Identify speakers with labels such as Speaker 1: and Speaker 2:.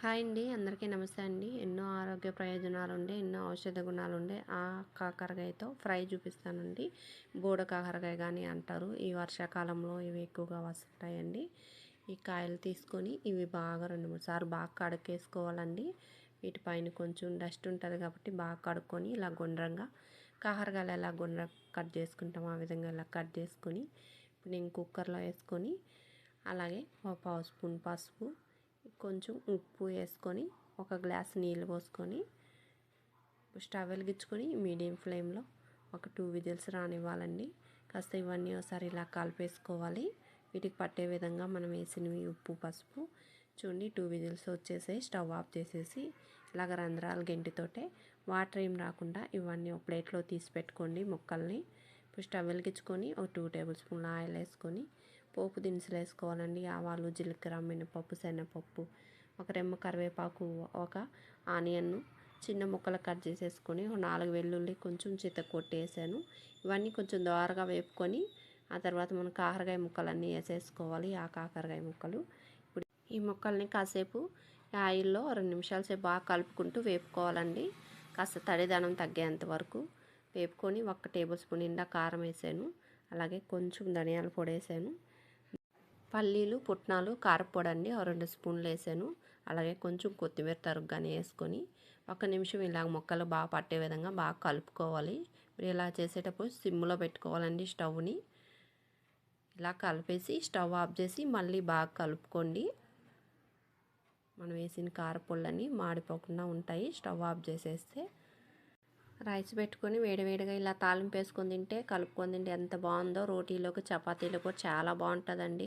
Speaker 1: Hi అండి, అందరికీ నమస్తే అండి. ఎన్నో ఆరోగ్య ప్రయోజనాలు ఉండే, ఎన్నో ఔషధ గుణాలు ఉండే ఆ కాకరకాయతో ఫ్రై చూపిస్తానండి. బోడ కాకరకాయ కానీ అంటారు. ఈ వర్షాకాలంలో ఇవి ఎక్కువగా వస్తుంటాయండి. ఈ కాయలు తీసుకొని ఇవి బాగా 2-3 సార్లు బాగా కడుక్కేసుకోవాలండి. వీటిపైన కొంచెం డస్ట్ ఉంటుంది కాబట్టి బాగా కడుక్కొని ఇలా గుండ్రంగా కాకరకాయలు ఎలా గుండ్రంగా కట్ చేసుకుంటామో ఆ విధంగా ఇలా కట్ చేసుకొని ఇప్పుడు నేను కుక్కర్లో వేసుకొని అలాగే ఒక పావు స్పూన్ పసుపు, కొంచెం ఉప్పు వేసుకొని ఒక గ్లాస్ నీళ్ళు పోసుకొని స్టవ్ వెలిగించుకొని మీడియం ఫ్లేమ్లో ఒక 2 విజిల్స్ రానివ్వాలండి. కాస్త ఇవన్నీ ఒకసారి ఇలా కలిపేసుకోవాలి. వీటికి పట్టే విధంగా మనం వేసినవి ఉప్పు పసుపు చూడండి. 2 విజిల్స్ వచ్చేసాయి. స్టవ్ ఆఫ్ చేసేసి ఇలాగ రంధ్రాలు గెంటితోటే వాటర్ ఏం రాకుండా ఇవన్నీ ఒక ప్లేట్లో తీసి పెట్టుకోండి ముక్కల్ని. ఇప్పుడు స్టవ్ వెలిగించుకొని ఒక 2 టేబుల్ స్పూన్ల ఆయిల్ వేసుకొని పోపు దినుసులు వేసుకోవాలండి. ఆవాలు, జీలకర్ర, మినపప్పు, శనగపప్పు, ఒక రెమ్మ కరివేపాకు, ఒక ఆనియన్ను చిన్న ముక్కలు కట్ చేసేసుకొని ఒక 4 వెల్లుల్లి కొంచెం కొట్టేసాను. ఇవన్నీ కొంచెం దోరగా వేపుకొని ఆ తర్వాత మనం కాకరకాయ ముక్కలన్నీ వేసేసుకోవాలి. ఆ కాకరకాయ ముక్కలు ఇప్పుడు ఈ ముక్కల్ని కాసేపు ఆయిల్లో 2 నిమిషాల సేపు బాగా కలుపుకుంటూ వేపుకోవాలండి. కాస్త తడిదనం తగ్గేంత వరకు వేపుకొని 1 టేబుల్ స్పూన్ నిండా కారం వేసాను. అలాగే కొంచెం ధనియాల పొడి వేసాను. పల్లీలు, పుట్నాలు, కారపొడి అండి 2 స్పూన్లు వేసాను. అలాగే కొంచెం కొత్తిమీర తరుగ్గానే వేసుకొని 1 నిమిషం ఇలా ముక్కలు బాగా పట్టే విధంగా బాగా కలుపుకోవాలి. మీరు ఇలా చేసేటప్పుడు సిమ్లో పెట్టుకోవాలండి స్టవ్ని. ఇలా కలిపేసి స్టవ్ ఆఫ్ చేసి మళ్ళీ బాగా కలుపుకోండి. మనం వేసిన కారపొళ్ళని మాడిపోకుండా ఉంటాయి. స్టవ్ ఆఫ్ చేసేస్తే రైస్ పెట్టుకొని వేడివేడిగా ఇలా తాలింపు వేసుకొని తింటే, కలుపుకొని తింటే ఎంత బాగుందో. రోటీలోకి, చపాతీలో కూడా చాలా బాగుంటుందండి.